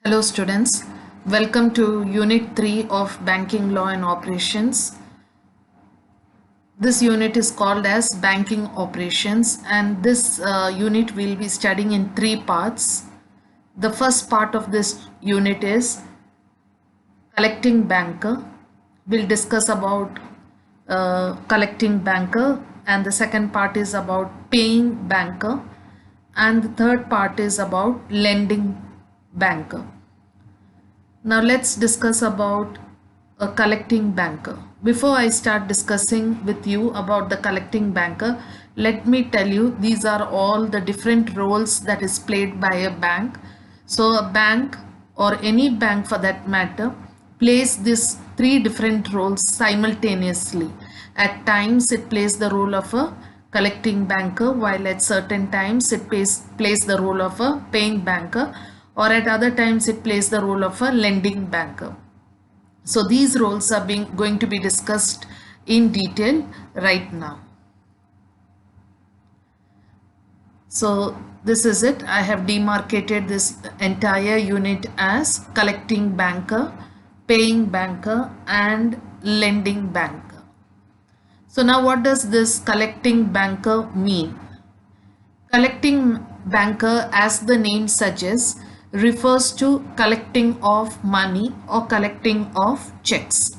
Hello students, welcome to Unit 3 of Banking Law and Operations. This unit is called as Banking Operations, and this unit will be studying in three parts. The first part of this unit is Collecting Banker. We'll discuss about collecting banker, and the second part is about paying banker, and the third part is about lending banker. Now let's discuss about a collecting banker. Before I start discussing with you about the collecting banker, let me tell you these are all the different roles that is played by a bank. So a bank, or any bank for that matter, plays these three different roles simultaneously. At times it plays the role of a collecting banker, while at certain times it plays the role of a paying banker, or at other times it plays the role of a lending banker. So these roles are going to be discussed in detail right now. So this is it. I have demarcated this entire unit as collecting banker, paying banker, and lending banker. So now what does this collecting banker mean? Collecting banker, as the name suggests, refers to collecting of money or collecting of checks.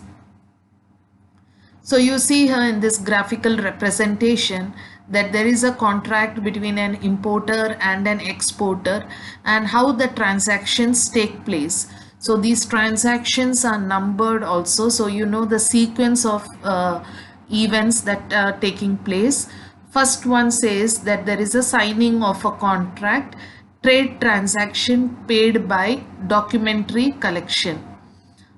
So you see here in this graphical representation that there is a contract between an importer and an exporter, and how the transactions take place. So these transactions are numbered also, so you know the sequence of events that are taking place. First one says that there is a signing of a contract, trade transaction paid by documentary collection.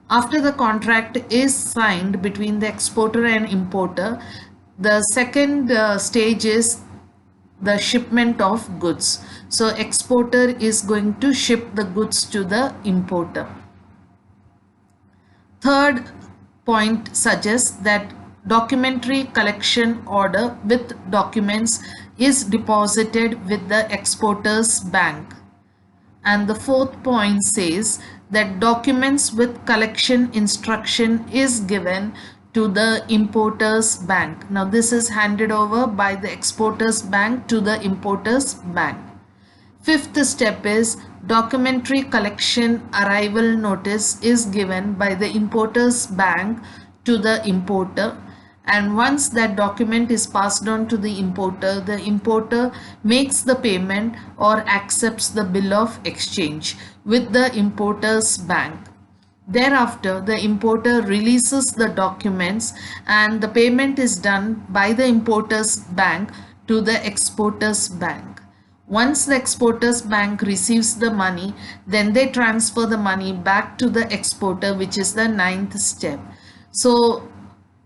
After the contract is signed between the exporter and importer, the second stage is the shipment of goods. So exporter is going to ship the goods to the importer. Third point suggests that documentary collection order with documents is deposited with the exporter's bank. And the fourth point says that documents with collection instruction is given to the importer's bank. Now this is handed over by the exporter's bank to the importer's bank. Fifth step is documentary collection arrival notice is given by the importer's bank to the importer, and once that document is passed on to the importer makes the payment or accepts the bill of exchange with the importer's bank. Thereafter, the importer releases the documents and the payment is done by the importer's bank to the exporter's bank. Once the exporter's bank receives the money, then they transfer the money back to the exporter, which is the ninth step. So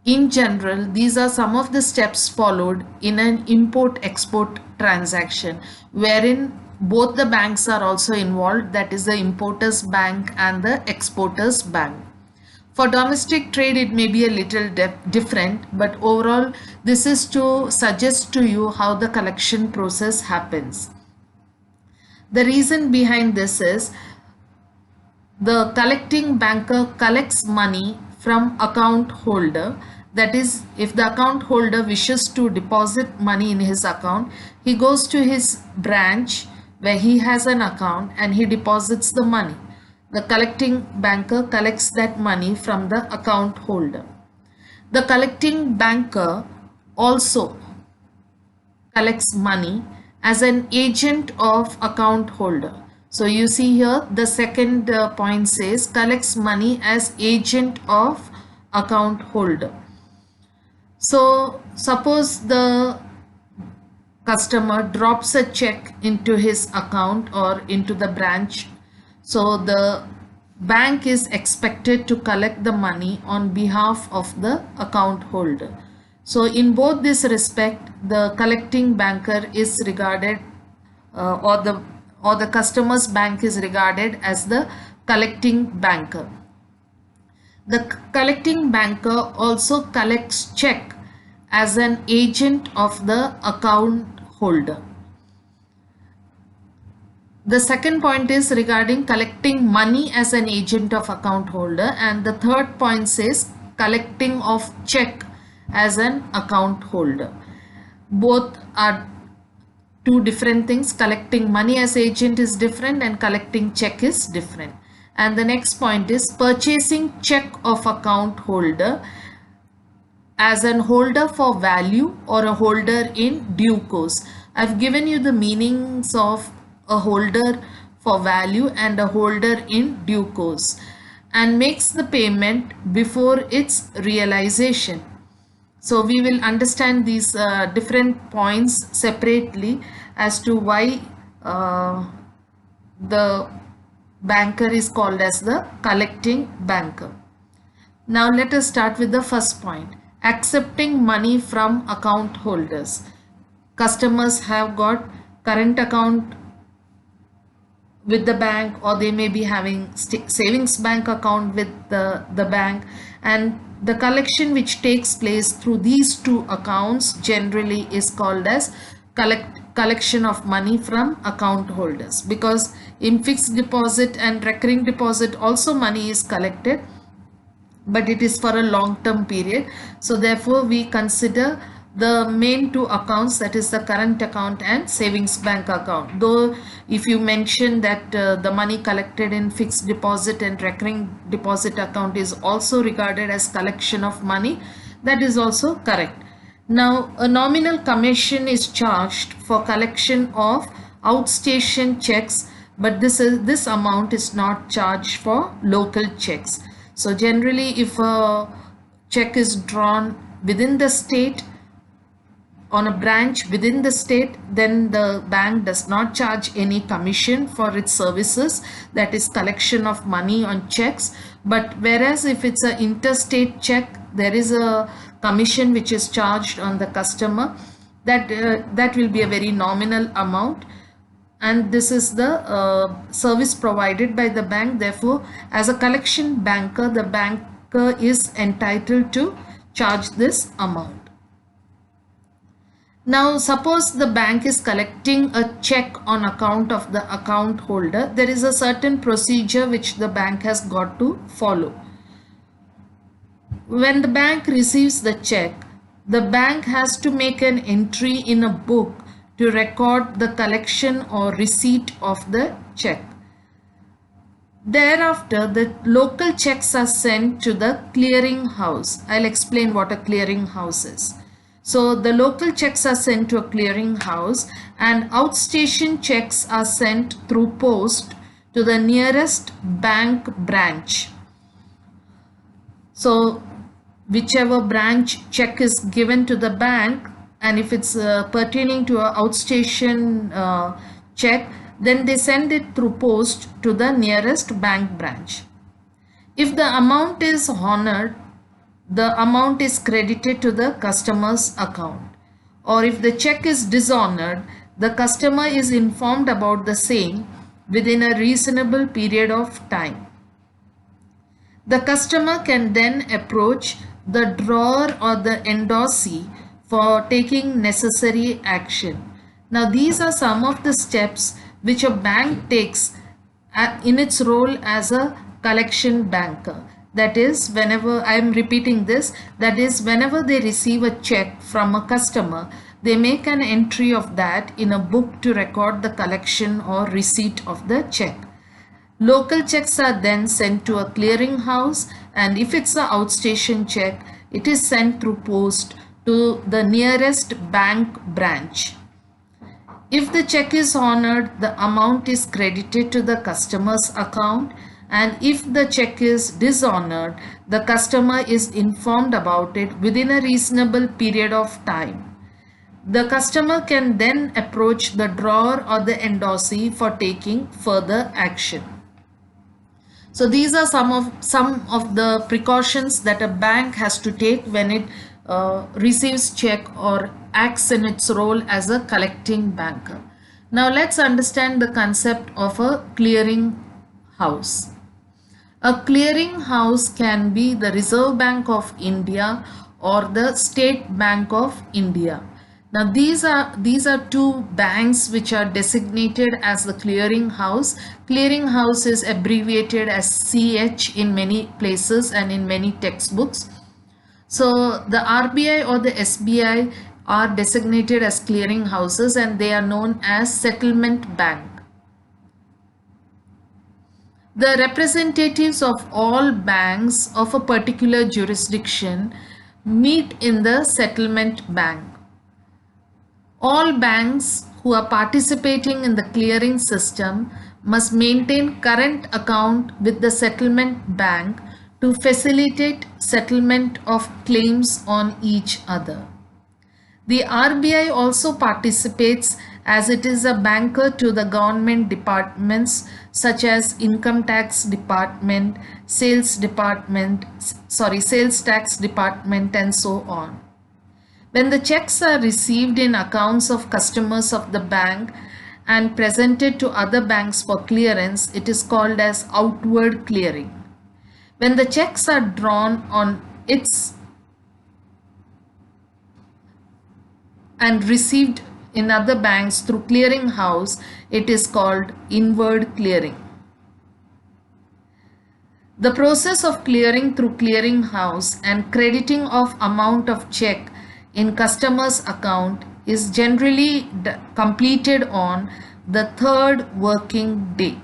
in general, these are some of the steps followed in an import-export transaction, wherein both the banks are also involved, that is the importer's bank and the exporter's bank. For domestic trade, it may be a little different, but overall, this is to suggest to you how the collection process happens. The reason behind this is the collecting banker collects money from account holder. That is, if the account holder wishes to deposit money in his account, he goes to his branch where he has an account and he deposits the money. The collecting banker collects that money from the account holder. The collecting banker also collects money as an agent of account holder. So you see here the second point says collects money as agent of account holder. So suppose the customer drops a check into his account or into the branch. So the bank is expected to collect the money on behalf of the account holder. So in both this respect, the collecting banker is regarded or the customer's bank is regarded as the collecting banker. The collecting banker also collects check as an agent of the account holder. The second point is regarding collecting money as an agent of account holder, and the third point says collecting of check as an account holder. Both are two different things. Collecting money as agent is different and collecting check is different. And the next point is purchasing check of account holder as an holder for value or a holder in due course. I've given you the meanings of a holder for value and a holder in due course, and makes the payment before its realization. So we will understand these different points separately as to why the banker is called as the collecting banker. Now let us start with the first point. Accepting money from account holders. Customers have got current account with the bank, or they may be having savings bank account with the bank, and the collection which takes place through these two accounts generally is called as collection of money from account holders, because in fixed deposit and recurring deposit also money is collected, but it is for a long-term period. So therefore we consider the main two accounts, that is the current account and savings bank account. Though if you mention that the money collected in fixed deposit and recurring deposit account is also regarded as collection of money, that is also correct. Now a nominal commission is charged for collection of outstation checks, but this amount is not charged for local checks. So generally if a check is drawn within the state, on a branch within the state, then the bank does not charge any commission for its services, that is collection of money on checks. But whereas if it's an interstate check, there is a commission which is charged on the customer, that will be a very nominal amount, and this is the service provided by the bank. Therefore as a collection banker, the banker is entitled to charge this amount. Now suppose the bank is collecting a check on account of the account holder. There is a certain procedure which the bank has got to follow. When the bank receives the check, the bank has to make an entry in a book to record the collection or receipt of the check. Thereafter, the local checks are sent to the clearing house. I'll explain what a clearing house is. So the local checks are sent to a clearing house, and outstation checks are sent through post to the nearest bank branch. So whichever branch check is given to the bank, and if it's pertaining to an outstation check, then they send it through post to the nearest bank branch. If the amount is honored, the amount is credited to the customer's account. Or if the check is dishonored, the customer is informed about the same within a reasonable period of time. The customer can then approach the drawer or the endorsee for taking necessary action. Now these are some of the steps which a bank takes in its role as a collection banker. That is, whenever, I am repeating this, that is whenever they receive a check from a customer, they make an entry of that in a book to record the collection or receipt of the check. Local checks are then sent to a clearing house, and if it's an outstation check, it is sent through post to the nearest bank branch. If the check is honored, the amount is credited to the customer's account, and if the check is dishonored, the customer is informed about it within a reasonable period of time. The customer can then approach the drawer or the endorsee for taking further action. So these are some of the precautions that a bank has to take when it receives check or acts in its role as a collecting banker. Now let's understand the concept of a clearing house. A clearing house can be the Reserve Bank of India or the State Bank of India. Now these are two banks which are designated as the clearing house. Clearing house is abbreviated as CH in many places and in many textbooks. So the RBI or the SBI are designated as clearing houses and they are known as settlement bank. The representatives of all banks of a particular jurisdiction meet in the settlement bank. All banks who are participating in the clearing system must maintain current account with the settlement bank to facilitate settlement of claims on each other. The RBI also participates as it is a banker to the government departments such as income tax department, sales tax department and so on. When the checks are received in accounts of customers of the bank and presented to other banks for clearance, it is called as outward clearing. When the checks are drawn on its and received in other banks through clearing house, it is called inward clearing. The process of clearing through clearing house and crediting of amount of check in customer's account is generally completed on the third working day.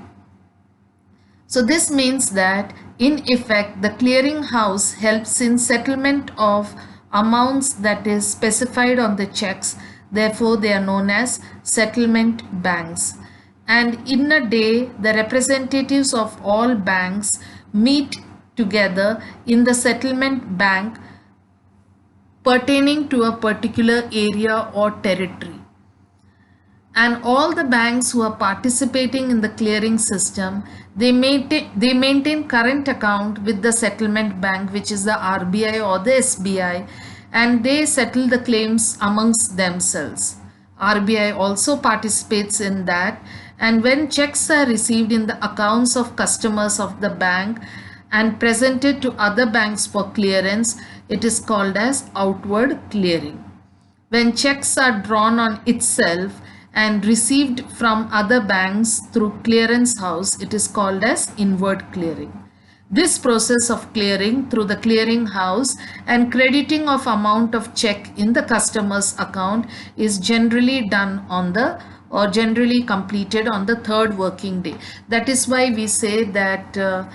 So this means that in effect the clearing house helps in settlement of amounts that is specified on the checks. Therefore they are known as settlement banks. And in a day the representatives of all banks meet together in the settlement bank pertaining to a particular area or territory. And all the banks who are participating in the clearing system, they maintain current account with the settlement bank, which is the RBI or the SBI, and they settle the claims amongst themselves. RBI also participates in that, and when checks are received in the accounts of customers of the bank and presented to other banks for clearance, it is called as outward clearing. When checks are drawn on itself and received from other banks through clearance house, it is called as inward clearing. This process of clearing through the clearing house and crediting of amount of check in the customer's account is generally done on the or generally completed on the third working day. That is why we say that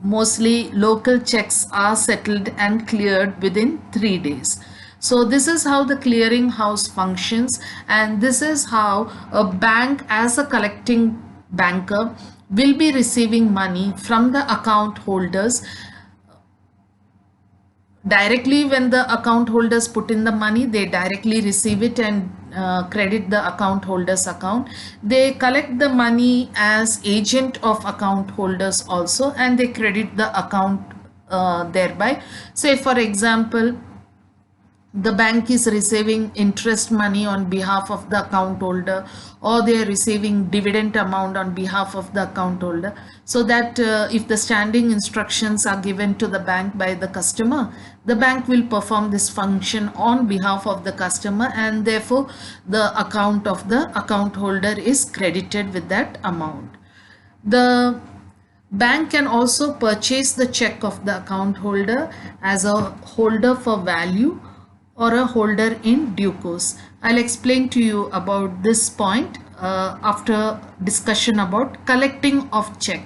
mostly local checks are settled and cleared within 3 days. So this is how the clearing house functions, and this is how a bank as a collecting banker will be receiving money from the account holders directly. When the account holders put in the money, they directly receive it and credit the account holders account. They collect the money as agent of account holders also, and they credit the account thereby. Say for example, the bank is receiving interest money on behalf of the account holder, or they are receiving dividend amount on behalf of the account holder, so that if the standing instructions are given to the bank by the customer, the bank will perform this function on behalf of the customer, and therefore the account of the account holder is credited with that amount. The bank can also purchase the check of the account holder as a holder for value or a holder in due course. I'll explain to you about this point after discussion about collecting of check.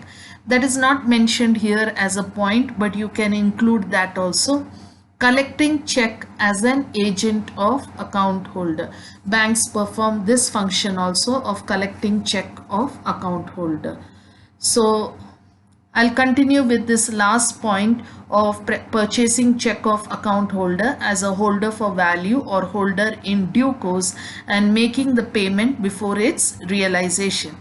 That is not mentioned here as a point, but you can include that also. Collecting check as an agent of account holder. Banks perform this function also of collecting check of account holder. So I'll continue with this last point of purchasing check of account holder as a holder for value or holder in due course and making the payment before its realization.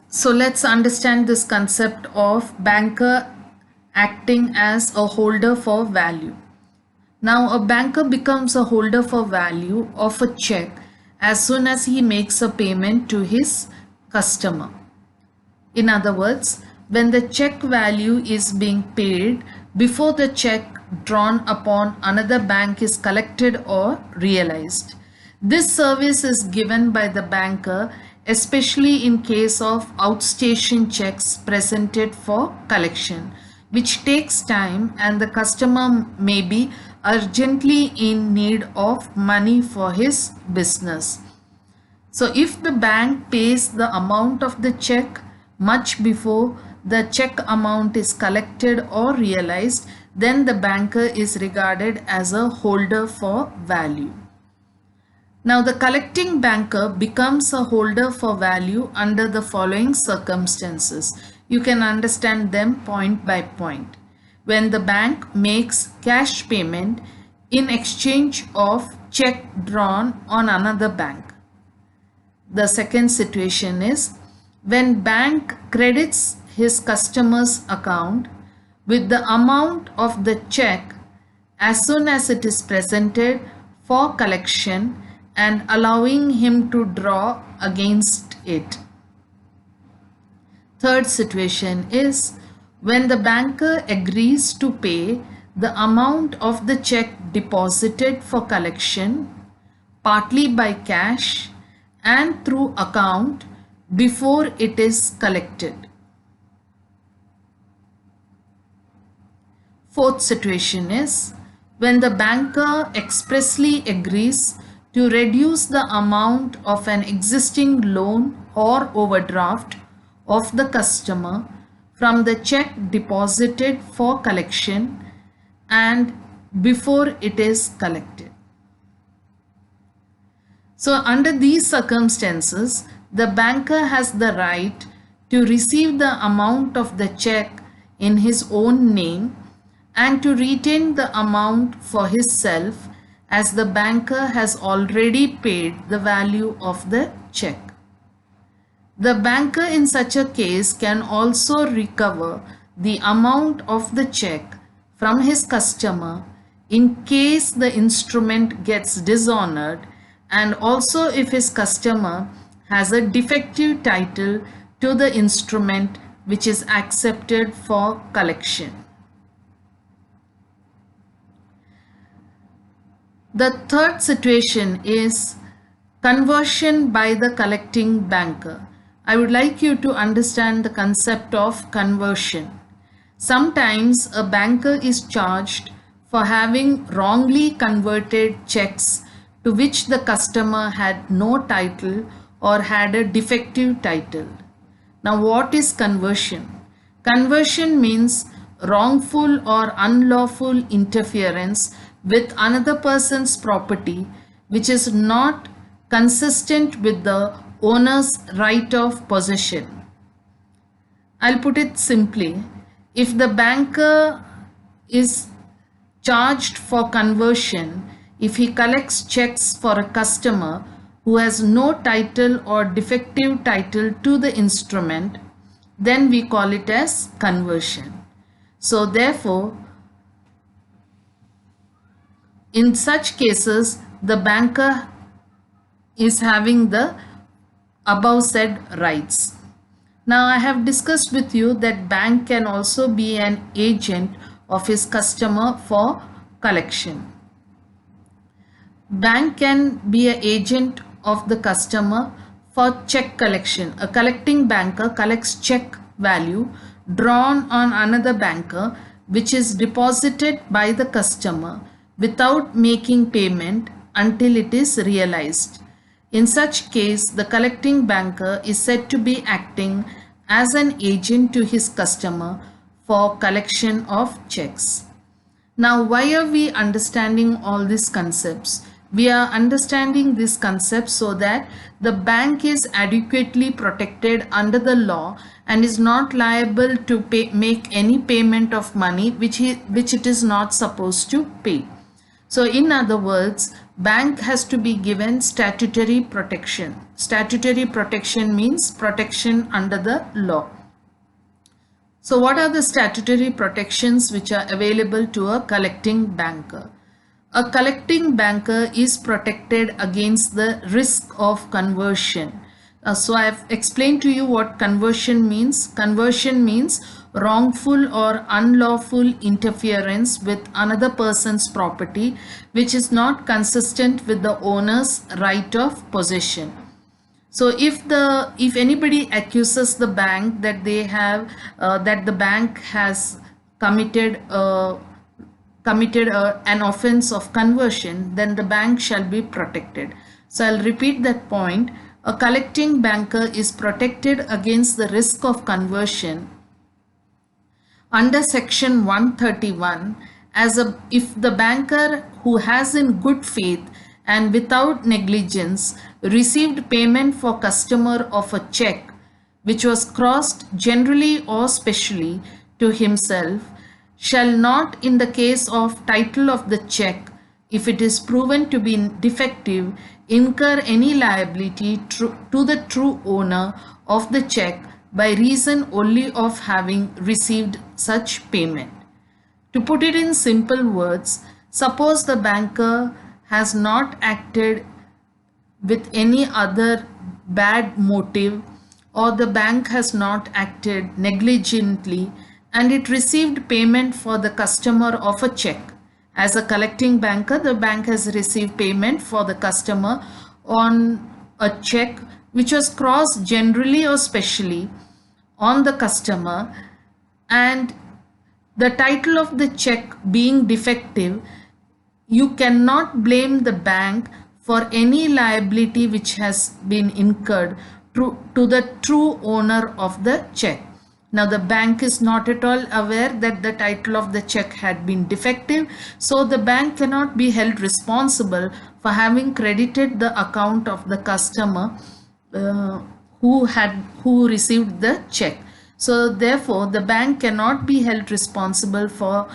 So let's understand this concept of banker acting as a holder for value. Now a banker becomes a holder for value of a check as soon as he makes a payment to his customer. In other words, when the check value is being paid before the check drawn upon another bank is collected or realized. This service is given by the banker, especially in case of outstation checks presented for collection, which takes time and the customer may be urgently in need of money for his business. So if the bank pays the amount of the check much before the check amount is collected or realized, then the banker is regarded as a holder for value. Now the collecting banker becomes a holder for value under the following circumstances. You can understand them point by point. When the bank makes cash payment in exchange of check drawn on another bank. The second situation is when bank credits his customer's account with the amount of the check as soon as it is presented for collection and allowing him to draw against it. Third situation is when the banker agrees to pay the amount of the check deposited for collection partly by cash and through account before it is collected. Fourth situation is when the banker expressly agrees to reduce the amount of an existing loan or overdraft of the customer from the check deposited for collection and before it is collected. So under these circumstances, the banker has the right to receive the amount of the check in his own name and to retain the amount for himself as the banker has already paid the value of the check. The banker in such a case can also recover the amount of the check from his customer in case the instrument gets dishonored and also if his customer has a defective title to the instrument which is accepted for collection. The third situation is conversion by the collecting banker. I would like you to understand the concept of conversion. Sometimes a banker is charged for having wrongly converted checks to which the customer had no title or had a defective title. Now, what is conversion? Conversion means wrongful or unlawful interference with another person's property which is not consistent with the owner's right of possession. I'll put it simply, if the banker is charged for conversion, if he collects checks for a customer who has no title or defective title to the instrument, then we call it as conversion. So therefore, in such cases, the banker is having the above said rights. Now I have discussed with you that bank can also be an agent of his customer for collection. Bank can be an agent of the customer for check collection. A collecting banker collects check value drawn on another banker which is deposited by the customer without making payment until it is realized. In such case, the collecting banker is said to be acting as an agent to his customer for collection of checks. Now, why are we understanding all these concepts? We are understanding this concept so that the bank is adequately protected under the law and is not liable to make any payment of money which it is not supposed to pay. So in other words, bank has to be given statutory protection. Statutory protection means protection under the law. So what are the statutory protections which are available to a collecting banker? A collecting banker is protected against the risk of conversion. So I've explained to you what conversion means. Conversion means wrongful or unlawful interference with another person's property which is not consistent with the owner's right of possession. So if anybody accuses the bank that they have that the bank has committed an offense of conversion, then the bank shall be protected. So I'll repeat that point. A collecting banker is protected against the risk of conversion under section 131 if the banker who has in good faith and without negligence received payment for customer of a check which was crossed generally or specially to himself shall not, in the case of title of the check, if it is proven to be defective, incur any liability to the true owner of the check by reason only of having received such payment. To put it in simple words, suppose the banker has not acted with any other bad motive, or the bank has not acted negligently and it received payment for the customer of a check. As a collecting banker, the bank has received payment for the customer on a check which was crossed generally or specially on the customer, and the title of the check being defective, you cannot blame the bank for any liability which has been incurred to the true owner of the check. Now the bank is not at all aware that the title of the check had been defective, so the bank cannot be held responsible for having credited the account of the customer who received the check. So therefore the bank cannot be held responsible for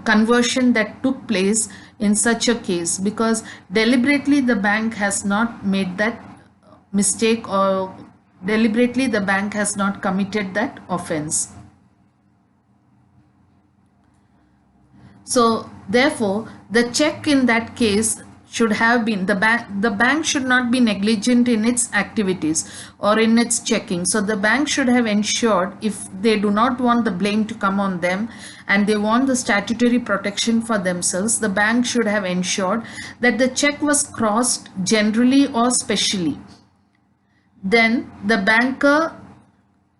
conversion that took place in such a case, because deliberately the bank has not made that mistake, or deliberately the bank has not committed that offense. So therefore the check in that case should have been, the bank should not be negligent in its activities or in its checking. So the bank should have ensured, if they do not want the blame to come on them and they want the statutory protection for themselves, the bank should have ensured that the check was crossed generally or specially. Then the banker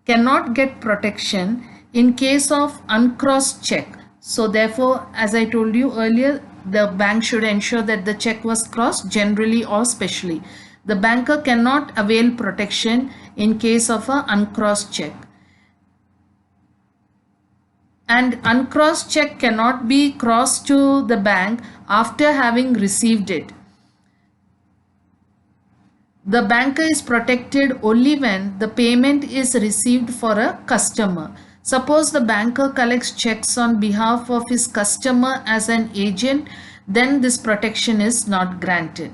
cannot get protection in case of uncrossed check. So therefore, as I told you earlier, the bank should ensure that the check was crossed generally or specially. The banker cannot avail protection in case of an uncrossed check. And uncrossed check cannot be crossed to the bank after having received it. The banker is protected only when the payment is received for a customer. Suppose the banker collects checks on behalf of his customer as an agent, then this protection is not granted.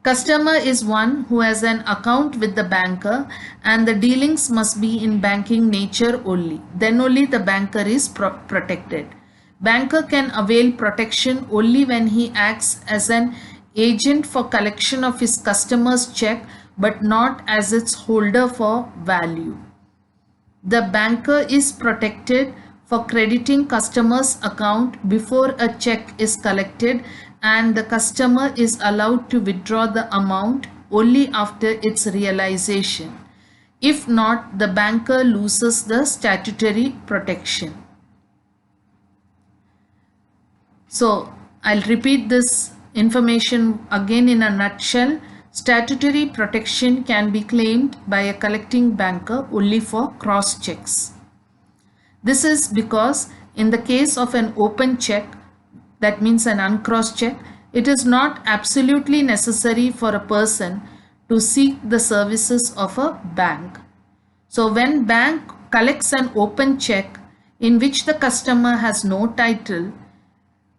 Customer is one who has an account with the banker and the dealings must be in banking nature only. Then only the banker is protected. Banker can avail protection only when he acts as an agent for collection of his customer's check, but not as its holder for value. The banker is protected for crediting customer's account before a check is collected, and the customer is allowed to withdraw the amount only after its realization. If not, the banker loses the statutory protection. So I'll repeat this information again in a nutshell. Statutory protection can be claimed by a collecting banker only for cross checks. This is because in the case of an open check, that means an uncrossed check, it is not absolutely necessary for a person to seek the services of a bank. So when bank collects an open check in which the customer has no title,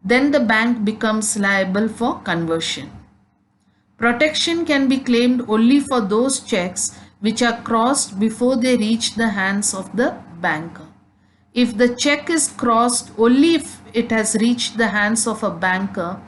then the bank becomes liable for conversion. Protection can be claimed only for those checks which are crossed before they reach the hands of the banker. If the check is crossed only if it has reached the hands of a banker,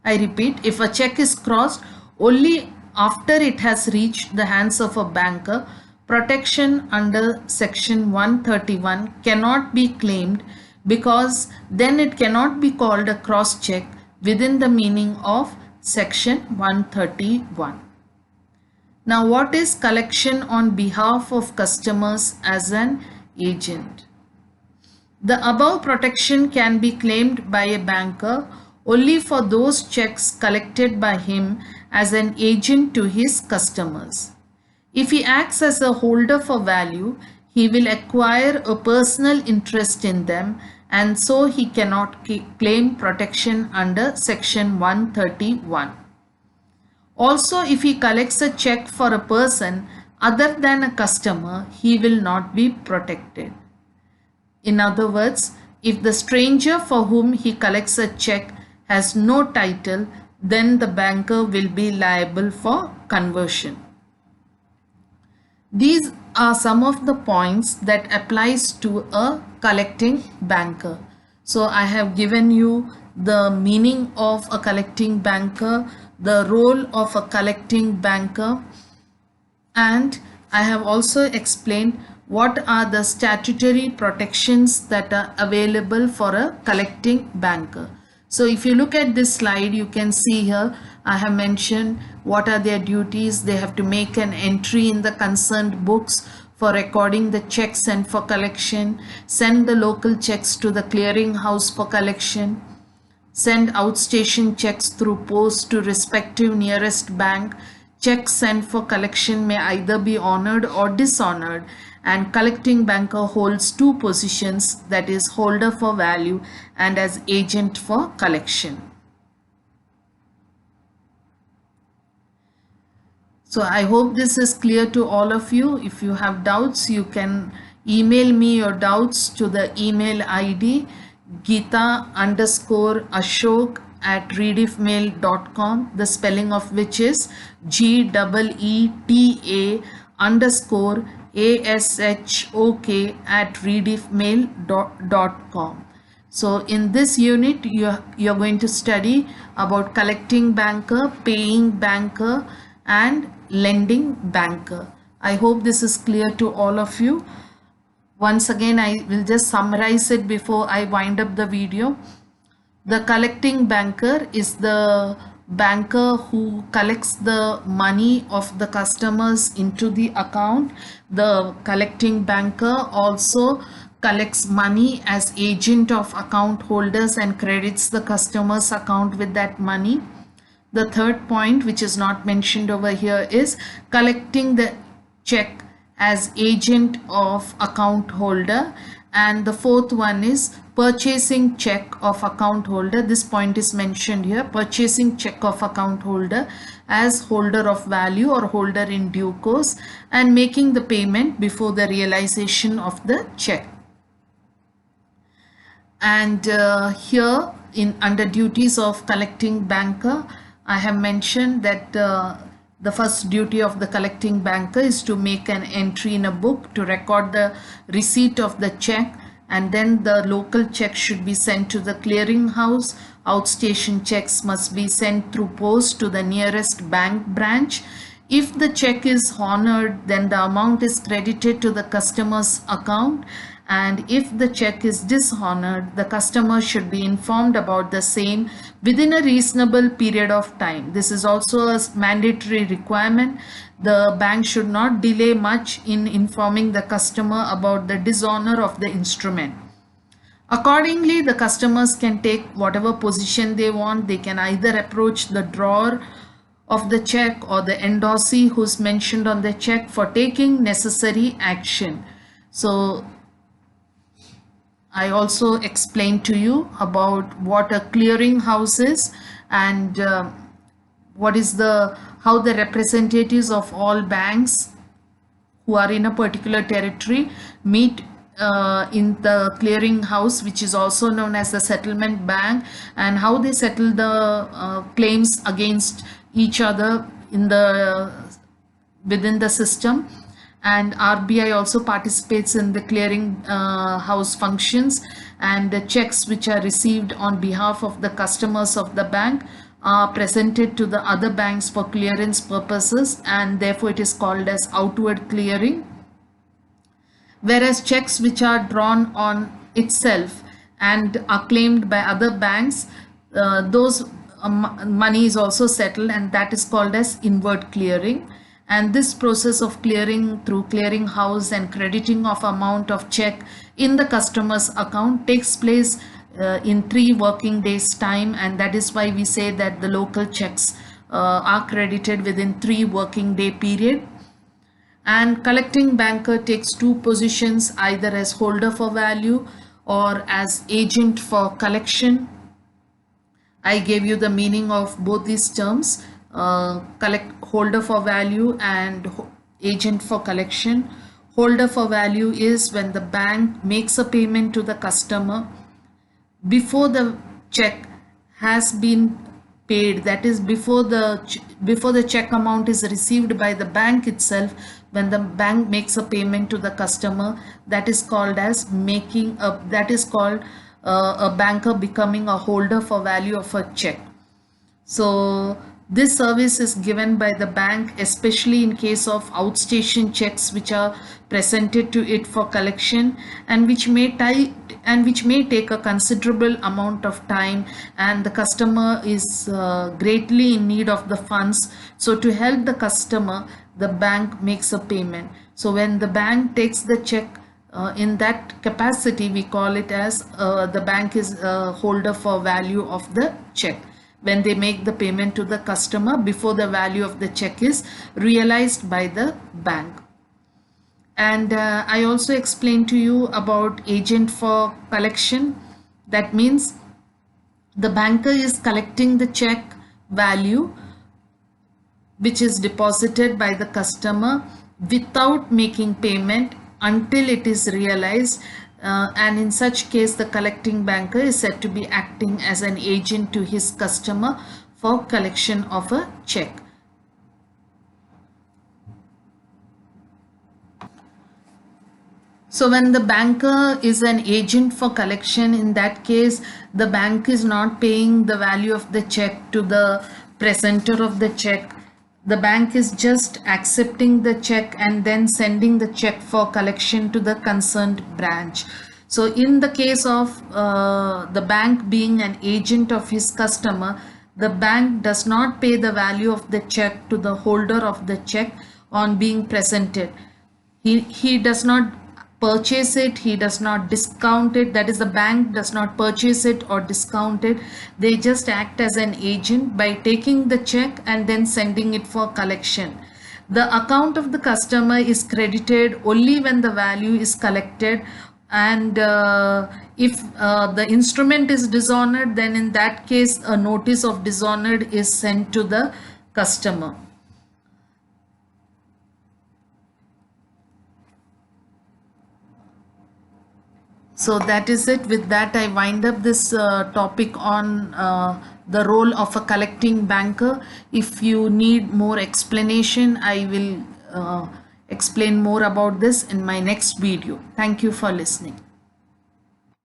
I repeat, if a check is crossed only after it has reached the hands of a banker, protection under section 131 cannot be claimed, because then it cannot be called a cross check within the meaning of section 131. Now, what is collection on behalf of customers as an agent? The above protection can be claimed by a banker only for those checks collected by him as an agent to his customers. If he acts as a holder for value, he will acquire a personal interest in them, and so he cannot claim protection under section 131. Also, if he collects a check for a person other than a customer, he will not be protected. In other words, if the stranger for whom he collects a check has no title, then the banker will be liable for conversion. These are some of the points that applies to a collecting banker. So I have given you the meaning of a collecting banker, the role of a collecting banker, and I have also explained what are the statutory protections that are available for a collecting banker. So if you look at this slide, you can see here I have mentioned what are their duties. They have to make an entry in the concerned books for recording the checks and for collection, send the local checks to the clearing house for collection, send outstation checks through post to respective nearest bank. Checks sent for collection may either be honored or dishonored, and collecting banker holds two positions, that is holder for value and as agent for collection. So I hope this is clear to all of you. If you have doubts, you can email me your doubts to the email ID geeta_ashok@rediffmail.com, the spelling of which is GEETA_ASHOK@rediffmail.com. So in this unit, you're going to study about collecting banker, paying banker, and lending banker. I hope this is clear to all of you. Once again, I will just summarize it before I wind up the video. The collecting banker is the banker who collects the money of the customers into the account. The collecting banker also collects money as agent of account holders and credits the customer's account with that money. The third point, which is not mentioned over here, is collecting the check as agent of account holder, and the fourth one is purchasing check of account holder. This point is mentioned here, purchasing check of account holder as holder of value or holder in due course, and making the payment before the realization of the check. And here under duties of collecting banker, I have mentioned that the first duty of the collecting banker is to make an entry in a book to record the receipt of the check, and then the local check should be sent to the clearing house. Outstation checks must be sent through post to the nearest bank branch. If the check is honored, then the amount is credited to the customer's account, and if the check is dishonored, the customer should be informed about the same within a reasonable period of time. This is also a mandatory requirement. The bank should not delay much in informing the customer about the dishonor of the instrument. Accordingly, the customers can take whatever position they want. They can either approach the drawer of the check or the endorsee who's mentioned on the check for taking necessary action. So I also explained to you about what a clearing house is, and what is how the representatives of all banks who are in a particular territory meet in the clearing house, which is also known as the settlement bank, and how they settle the claims against each other within the system. And RBI also participates in the clearing house functions, and the checks which are received on behalf of the customers of the bank are presented to the other banks for clearance purposes, and therefore it is called as outward clearing. Whereas checks which are drawn on itself and are claimed by other banks, those money is also settled, and that is called as inward clearing. And this process of clearing through clearing house and crediting of amount of check in the customer's account takes place in 3 working days time, and that is why we say that the local checks are credited within 3 working day period. And collecting banker takes 2 positions, either as holder for value or as agent for collection. I gave you the meaning of both these terms, holder for value and agent for collection. Holder for value is when the bank makes a payment to the customer before the check has been paid, that is before the check amount is received by the bank itself. When the bank makes a payment to the customer, that is called as a banker becoming a holder for value of a check. So this service is given by the bank, especially in case of outstation checks which are presented to it for collection, and which may take a considerable amount of time, and the customer is greatly in need of the funds. So to help the customer, the bank makes a payment. So when the bank takes the check in that capacity, we call it as the bank is a holder for value of the check, when they make the payment to the customer before the value of the check is realized by the bank. And I also explained to you about agent for collection. That means the banker is collecting the check value which is deposited by the customer without making payment until it is realized, and in such case the collecting banker is said to be acting as an agent to his customer for collection of a check. So when the banker is an agent for collection, in that case the bank is not paying the value of the check to the presenter of the check. The bank is just accepting the check and then sending the check for collection to the concerned branch. So in the case of the bank being an agent of his customer, the bank does not pay the value of the check to the holder of the check on being presented. He does not purchase it, he does not discount it, that is the bank does not purchase it or discount it. They just act as an agent by taking the check and then sending it for collection. The account of the customer is credited only when the value is collected, and if the instrument is dishonored, then in that case a notice of dishonored is sent to the customer. So that is it. With that, I wind up this topic on the role of a collecting banker. If you need more explanation, I will explain more about this in my next video. Thank you for listening.